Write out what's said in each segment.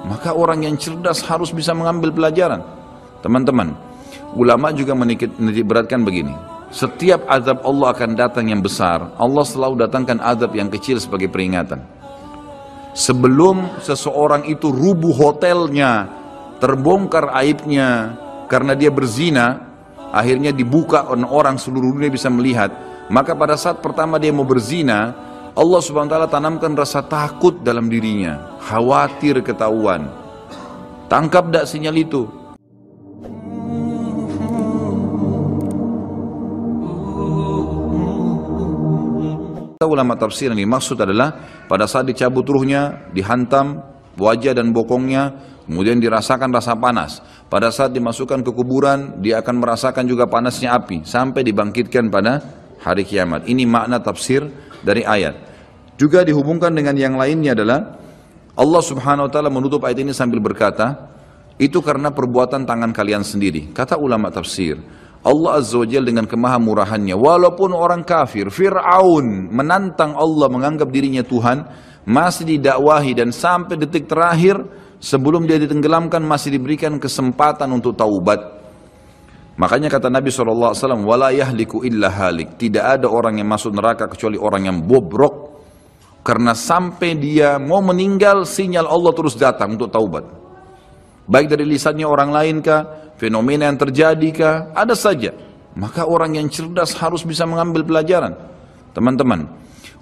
Maka orang yang cerdas harus bisa mengambil pelajaran. Teman-teman, ulama juga menitikberatkan begini. Setiap azab Allah akan datang yang besar, Allah selalu datangkan azab yang kecil sebagai peringatan. Sebelum seseorang itu rubuh hotelnya, terbongkar aibnya karena dia berzina, akhirnya dibuka orang seluruh dunia bisa melihat, maka pada saat pertama dia mau berzina, Allah subhanahu wa ta'ala tanamkan rasa takut dalam dirinya, khawatir ketahuan. Tangkap tak sinyal itu? Ulama tafsir yang dimaksud adalah pada saat dicabut ruhnya, dihantam wajah dan bokongnya, kemudian dirasakan rasa panas. Pada saat dimasukkan ke kuburan, dia akan merasakan juga panasnya api sampai dibangkitkan pada hari kiamat. Ini makna tafsir dari ayat. Juga dihubungkan dengan yang lainnya adalah Allah subhanahu wa ta'ala menutup ayat ini sambil berkata, itu karena perbuatan tangan kalian sendiri. Kata ulama tafsir, Allah azza wa jalla dengan kemahamurahannya, walaupun orang kafir, Fir'aun menantang Allah menganggap dirinya Tuhan, masih didakwahi dan sampai detik terakhir sebelum dia ditenggelamkan masih diberikan kesempatan untuk taubat. Makanya kata Nabi SAW, wala yahliku illa halik, tidak ada orang yang masuk neraka kecuali orang yang bobrok, karena sampai dia mau meninggal sinyal Allah terus datang untuk taubat. Baik dari lisannya orang lain kah, fenomena yang terjadi kah, ada saja. Maka orang yang cerdas harus bisa mengambil pelajaran. Teman-teman,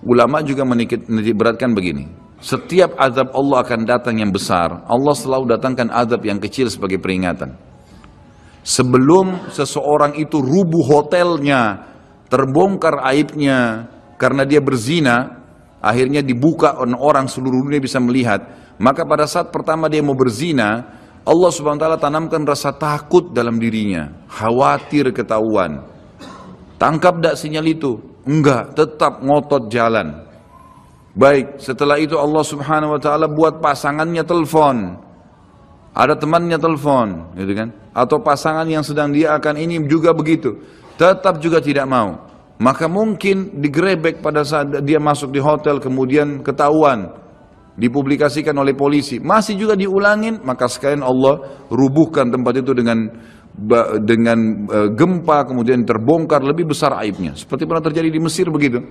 ulama juga menitikberatkan begini. Setiap azab Allah akan datang yang besar, Allah selalu datangkan azab yang kecil sebagai peringatan. Sebelum seseorang itu rubuh hotelnya, terbongkar aibnya karena dia berzina, akhirnya dibuka orang seluruh dunia bisa melihat, maka pada saat pertama dia mau berzina, Allah subhanahu wa ta'ala tanamkan rasa takut dalam dirinya, khawatir ketahuan. Tangkap tak sinyal itu? Enggak, tetap ngotot jalan. Baik, setelah itu Allah subhanahu wa ta'ala buat pasangannya telepon, ada temannya telepon, gitu kan? Atau pasangan yang sedang dia akan ini juga begitu, tetap juga tidak mau. Maka mungkin digerebek pada saat dia masuk di hotel, kemudian ketahuan, dipublikasikan oleh polisi, masih juga diulangin, maka sekalian Allah rubuhkan tempat itu dengan gempa, kemudian terbongkar lebih besar aibnya. Seperti pernah terjadi di Mesir begitu.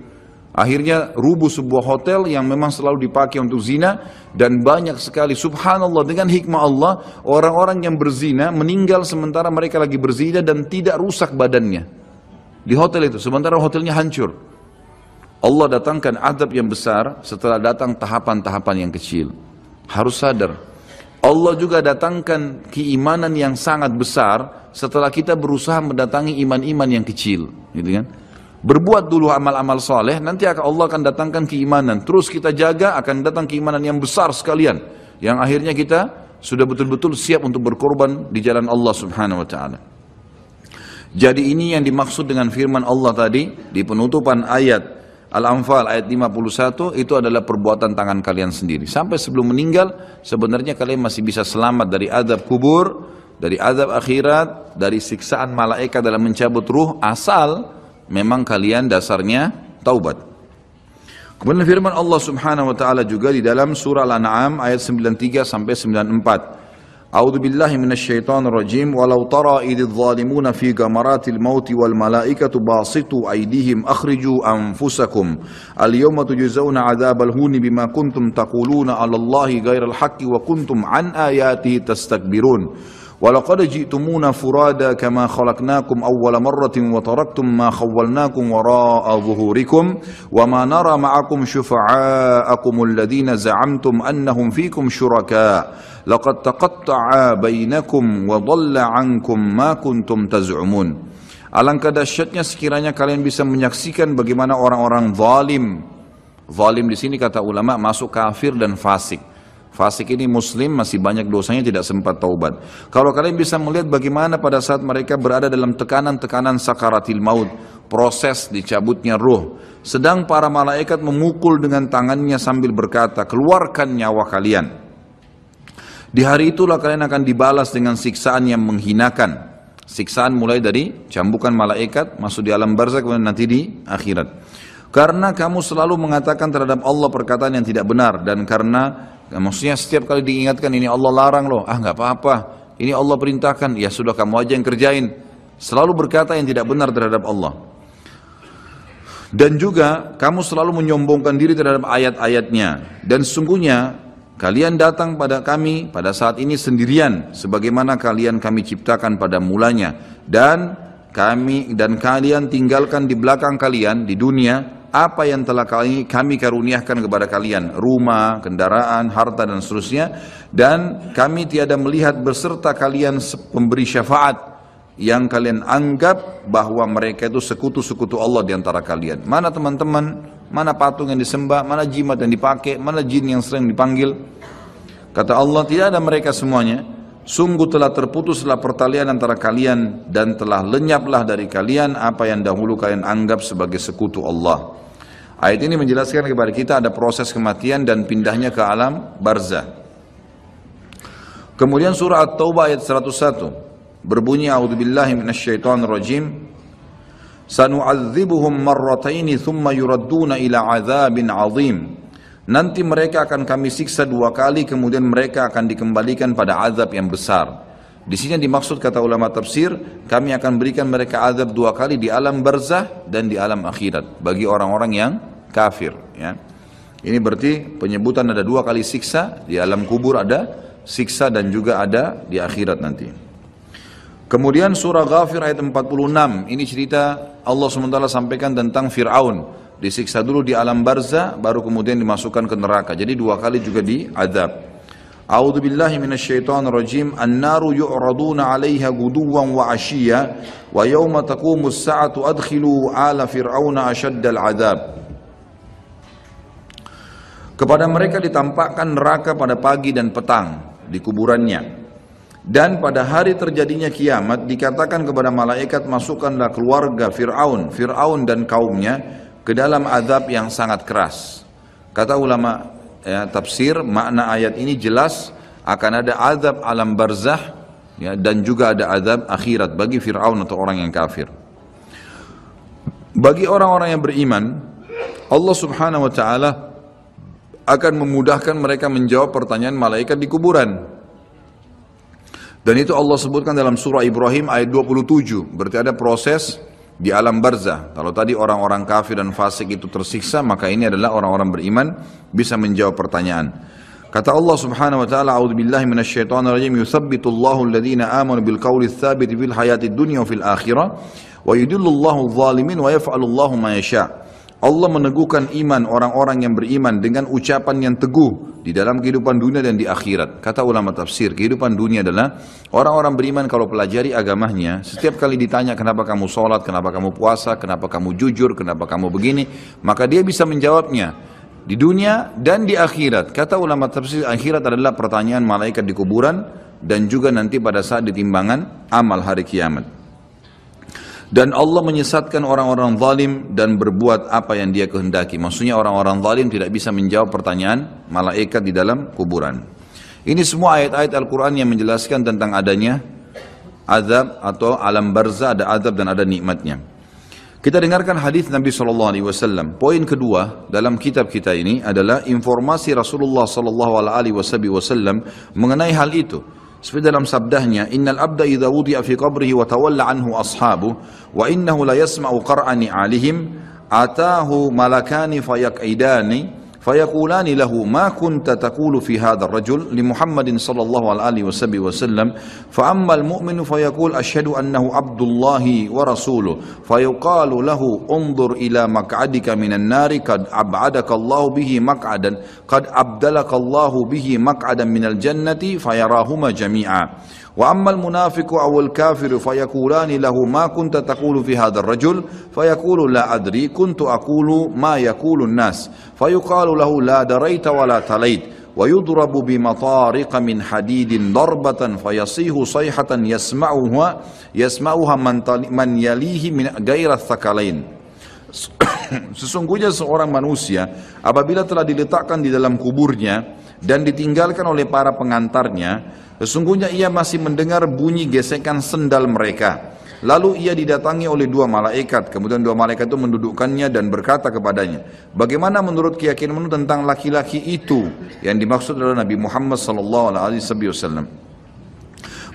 Akhirnya rubuh sebuah hotel yang memang selalu dipakai untuk zina, dan banyak sekali, subhanallah, dengan hikmah Allah, orang-orang yang berzina meninggal sementara mereka lagi berzina dan tidak rusak badannya di hotel itu, sementara hotelnya hancur. Allah datangkan azab yang besar setelah datang tahapan-tahapan yang kecil. Harus sadar, Allah juga datangkan keimanan yang sangat besar setelah kita berusaha mendatangi iman-iman yang kecil, gitu kan? Berbuat dulu amal-amal soleh, nanti Allah akan datangkan keimanan. Terus kita jaga, akan datang keimanan yang besar sekalian, yang akhirnya kita sudah betul-betul siap untuk berkorban di jalan Allah subhanahu wa ta'ala. Jadi ini yang dimaksud dengan firman Allah tadi di penutupan ayat Al-Anfal ayat 51, itu adalah perbuatan tangan kalian sendiri. Sampai sebelum meninggal sebenarnya kalian masih bisa selamat dari azab kubur, dari azab akhirat, dari siksaan malaikat dalam mencabut ruh, asal memang kalian dasarnya taubat. Kemudian firman Allah subhanahu wa ta'ala juga di dalam surah Al-An'am ayat 93 sampai 94. A'udzu billahi minasyaitonir rajim, walau tara idz zalimuna fi gamaratil mauti wal malaikatu basitu aydihim akhriju anfusakum al yawma tujzauna adzabal huni bima kuntum taquluna 'alallahi ghairal haqqi wa kuntum an ayatihi tastakbirun. ولقد جئتمونا فرادا كما خلقناكم أول مرة وتركتم ما خولناكم وراء ظهوركم وما نرى معكم شفعاءكم الذين زعمتم أنهم فيكم شركاء لقد تقطع بينكم وضل عنكم ما كنتم تزعمون. Alangkah dahsyatnya sekiranya kalian bisa menyaksikan bagaimana orang-orang zalim. Zalim di sini kata ulama masuk kafir dan fasik. Fasik ini muslim, masih banyak dosanya, tidak sempat taubat. Kalau kalian bisa melihat bagaimana pada saat mereka berada dalam tekanan-tekanan sakaratil maut, proses dicabutnya ruh, sedang para malaikat memukul dengan tangannya sambil berkata, keluarkan nyawa kalian. Di hari itulah kalian akan dibalas dengan siksaan yang menghinakan. Siksaan mulai dari cambukan malaikat, masuk di alam barzakh, kemudian nanti di akhirat. Karena kamu selalu mengatakan terhadap Allah perkataan yang tidak benar, dan karena Maksudnya setiap kali diingatkan ini Allah larang loh, nggak apa-apa, ini Allah perintahkan, ya sudah kamu aja yang kerjain. Selalu berkata yang tidak benar terhadap Allah. Dan juga kamu selalu menyombongkan diri terhadap ayat-ayatnya. Dan sesungguhnya kalian datang pada kami pada saat ini sendirian, sebagaimana kalian kami ciptakan pada mulanya. Dan kalian tinggalkan di belakang kalian di dunia apa yang telah kami karuniakan kepada kalian, rumah, kendaraan, harta dan seterusnya, dan kami tiada melihat beserta kalian pemberi syafaat yang kalian anggap bahwa mereka itu sekutu-sekutu Allah di antara kalian. Mana teman-teman, mana patung yang disembah, mana jimat yang dipakai, mana jin yang sering dipanggil. Kata Allah, tidak ada mereka semuanya. Sungguh telah terputuslah pertalian antara kalian dan telah lenyaplah dari kalian apa yang dahulu kalian anggap sebagai sekutu Allah. Ayat ini menjelaskan kepada kita ada proses kematian dan pindahnya ke alam barzah. Kemudian surah At-Taubah ayat 101 berbunyi, a'udzubillahi minasyaitonirrajim, sanu'adzibuhum marrataini thumma yuradduna ila 'adzabin 'adzim. Nanti mereka akan kami siksa 2 kali, kemudian mereka akan dikembalikan pada azab yang besar. Di sini dimaksud kata ulama tafsir, kami akan berikan mereka azab 2 kali di alam barzah dan di alam akhirat bagi orang-orang yang kafir. Ya. Ini berarti penyebutan ada 2 kali siksa, di alam kubur ada siksa dan juga ada di akhirat nanti. Kemudian surah Ghafir ayat 46, ini cerita Allah SWT sampaikan tentang Fir'aun. Disiksa dulu di alam barzah, baru kemudian dimasukkan ke neraka. Jadi 2 kali juga diazab. A'udzu billahi minasyaitonir rajim. An-naru yu'raduna 'alaiha ghuduwan wa 'ashiyya wa yauma taqumus sa'atu adkhilu ala fir'auna ashaddal 'adzab. Kepada mereka ditampakkan neraka pada pagi dan petang di kuburannya. Dan pada hari terjadinya kiamat dikatakan kepada malaikat, masukkanlah keluarga Fir'aun dan kaumnya ke dalam azab yang sangat keras. Kata ulama tafsir, makna ayat ini jelas akan ada azab alam barzah ya, dan juga ada azab akhirat bagi Fir'aun atau orang yang kafir. Bagi orang-orang yang beriman, Allah Subhanahu wa taala akan memudahkan mereka menjawab pertanyaan malaikat di kuburan. Dan itu Allah sebutkan dalam surah Ibrahim ayat 27. Berarti ada proses di alam barzah. Kalau tadi orang-orang kafir dan fasik itu tersiksa, maka ini adalah orang-orang beriman bisa menjawab pertanyaan. Kata Allah Subhanahu wa taala, a'udzubillahi minasyaitonir rajim, yutsabbitullahu alladhina amanu bil qawli tsabit fil hayatid dunya wa fil akhirah wa yudillullahu adh-dhalimin wa yaf'alullahu ma yasha'. Allah meneguhkan iman orang-orang yang beriman dengan ucapan yang teguh di dalam kehidupan dunia dan di akhirat. Kata ulama tafsir, kehidupan dunia adalah orang-orang beriman kalau pelajari agamanya, setiap kali ditanya kenapa kamu sholat, kenapa kamu puasa, kenapa kamu jujur, kenapa kamu begini, maka dia bisa menjawabnya di dunia dan di akhirat. Kata ulama tafsir, akhirat adalah pertanyaan malaikat di kuburan dan juga nanti pada saat ditimbangan amal hari kiamat. Dan Allah menyesatkan orang-orang zalim dan berbuat apa yang dia kehendaki. Maksudnya orang-orang zalim tidak bisa menjawab pertanyaan malaikat di dalam kuburan. Ini semua ayat-ayat Al-Quran yang menjelaskan tentang adanya azab atau alam barzah, ada azab dan ada nikmatnya. Kita dengarkan hadis Nabi SAW. Poin kedua dalam kitab kita ini adalah informasi Rasulullah SAW mengenai hal itu. Seperti dalam sabdahnya, innal abda idza wudi'a fi qabrihi wa tawalla anhu ashabu wa innahu la yasma'u qar'ani 'alihim atahu malakani fayaq'idani fayaqulani lahu ma kunta taqulu fi hadzal rajul li Muhammadin sallallahu alaihi wasallam fa ammal mu'minu fayaqul asyhadu annahu abdullahi wa rasuluhu fayuqalu lahu unzur ila maq'adika minan nari qad ab'adaka Allahu bihi maq'adan qad abdalaka Allahu bihi maq'adan minal jannati fayarahuma jami'a. Wa ammal munafiqu awal kafiru fayaqulani lahu ma kunta taqulu fi hadzal rajul fayaqulu la adri kuntu aqulu ma yaqulu an-nas fayuqalu lahu la daraita wa la talait wa yudrabu bi matariq min hadidin darbatan fayasihu sayhatan yasma'uha man yalihi min ghairi thaqalain. Sesungguhnya seorang manusia apabila telah diletakkan di dalam kuburnya dan ditinggalkan oleh para pengantarnya, sesungguhnya ia masih mendengar bunyi gesekan sendal mereka. Lalu ia didatangi oleh dua malaikat, kemudian dua malaikat itu mendudukkannya dan berkata kepadanya, bagaimana menurut keyakinanmu tentang laki-laki itu? Yang dimaksud adalah Nabi Muhammad SAW.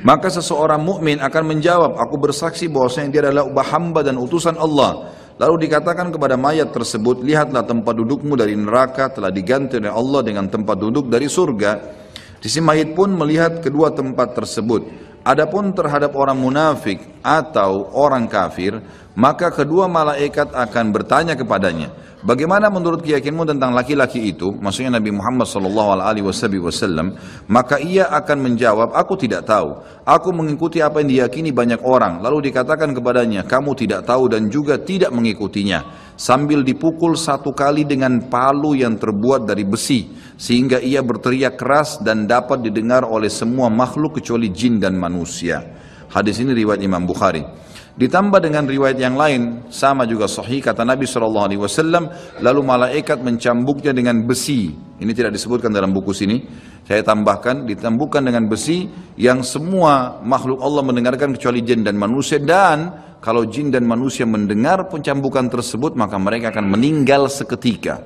Maka seseorang mukmin akan menjawab, aku bersaksi bahwasanya dia adalah hamba dan utusan Allah. Lalu dikatakan kepada mayat tersebut, lihatlah tempat dudukmu dari neraka telah diganti oleh Allah dengan tempat duduk dari surga. Si mayit pun melihat kedua tempat tersebut. Adapun terhadap orang munafik atau orang kafir, maka kedua malaikat akan bertanya kepadanya, bagaimana menurut keyakinanmu tentang laki-laki itu? Maksudnya Nabi Muhammad SAW. Maka ia akan menjawab, aku tidak tahu. Aku mengikuti apa yang diyakini banyak orang. Lalu dikatakan kepadanya, kamu tidak tahu dan juga tidak mengikutinya. Sambil dipukul satu kali dengan palu yang terbuat dari besi, sehingga ia berteriak keras dan dapat didengar oleh semua makhluk kecuali jin dan manusia. Hadis ini riwayat Imam Bukhari. Ditambah dengan riwayat yang lain, sama juga sahih, kata Nabi SAW, lalu malaikat mencambuknya dengan besi. Ini tidak disebutkan dalam buku sini, saya tambahkan, ditambukkan dengan besi yang semua makhluk Allah mendengarkan kecuali jin dan manusia. Dan kalau jin dan manusia mendengar pencambukan tersebut, maka mereka akan meninggal seketika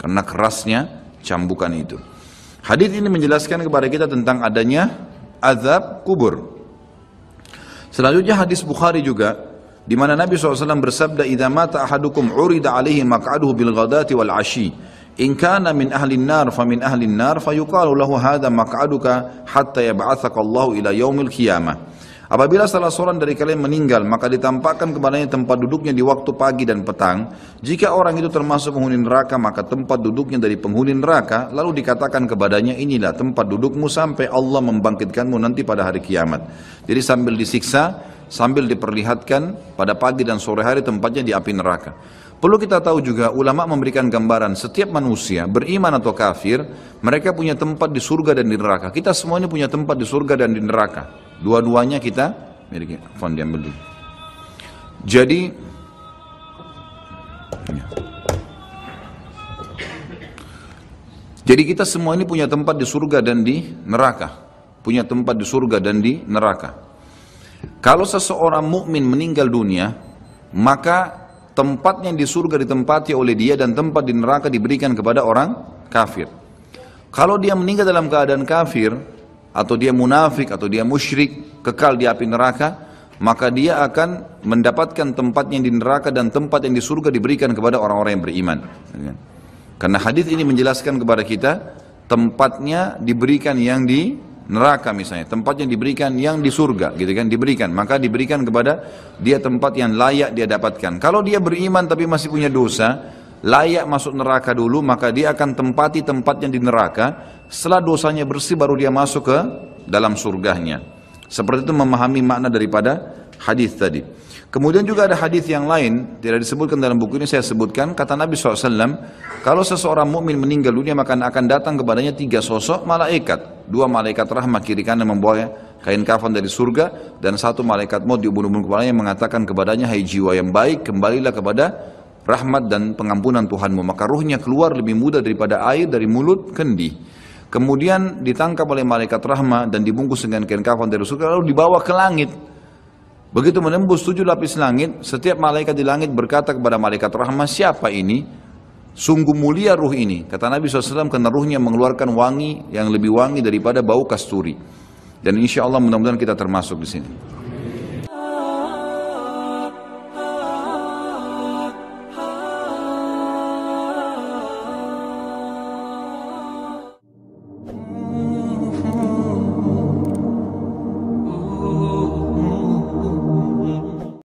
karena kerasnya cambukan itu. Hadis ini menjelaskan kepada kita tentang adanya azab kubur. Selanjutnya hadis Bukhari juga, di mana Nabi SAW bersabda, idza mata ahadukum urida alaihi maq'aduhu bil ghadati wal ashi, in kana min ahli an-nar fa min ahli an-nar fayuqalu lahu hadha maq'aduka hatta yab'atsaka Allahu ila yaumil qiyamah. Apabila salah seorang dari kalian meninggal, maka ditampakkan kepadanya tempat duduknya di waktu pagi dan petang. Jika orang itu termasuk penghuni neraka, maka tempat duduknya dari penghuni neraka. Lalu dikatakan kepadanya, inilah tempat dudukmu sampai Allah membangkitkanmu nanti pada hari kiamat. Jadi sambil disiksa, sambil diperlihatkan pada pagi dan sore hari tempatnya di api neraka. Perlu kita tahu juga, ulama memberikan gambaran setiap manusia, beriman atau kafir, mereka punya tempat di surga dan di neraka. Kita semua ini punya tempat di surga dan di neraka. Dua-duanya kita miliki. Fon diambil dulu. Jadi kita semua ini punya tempat di surga dan di neraka. Punya tempat di surga dan di neraka. Kalau seseorang mukmin meninggal dunia, maka tempatnya di surga ditempati oleh dia dan tempat di neraka diberikan kepada orang kafir. Kalau dia meninggal dalam keadaan kafir, atau dia munafik, atau dia musyrik, kekal di api neraka, maka dia akan mendapatkan tempatnya di neraka dan tempat yang di surga diberikan kepada orang-orang yang beriman. Karena hadis ini menjelaskan kepada kita, tempatnya diberikan yang di neraka misalnya, tempatnya diberikan yang di surga, gitu kan, diberikan, maka diberikan kepada dia tempat yang layak dia dapatkan. Kalau dia beriman tapi masih punya dosa, layak masuk neraka dulu, maka dia akan tempati tempatnya di neraka. Setelah dosanya bersih baru dia masuk ke dalam surganya. Seperti itu memahami makna daripada hadis tadi. Kemudian juga ada hadis yang lain, tidak disebutkan dalam buku ini, saya sebutkan, kata Nabi SAW, kalau seseorang mukmin meninggal dunia maka akan datang kepadanya 3 sosok malaikat. 2 malaikat rahmat kiri kanan membawa kain kafan dari surga, dan 1 malaikat maut di ubun-ubun kepalanya mengatakan kepadanya, hai jiwa yang baik, kembalilah kepada rahmat dan pengampunan Tuhanmu. Maka ruhnya keluar lebih mudah daripada air dari mulut kendi. Kemudian ditangkap oleh malaikat rahmat dan dibungkus dengan kain kafan dari surga, lalu dibawa ke langit. Begitu menembus 7 lapis langit, setiap malaikat di langit berkata kepada malaikat rahmat, siapa ini? Sungguh mulia ruh ini. Kata Nabi SAW, karena ruhnya mengeluarkan wangi yang lebih wangi daripada bau kasturi. Dan insya Allah mudah-mudahan kita termasuk di sini.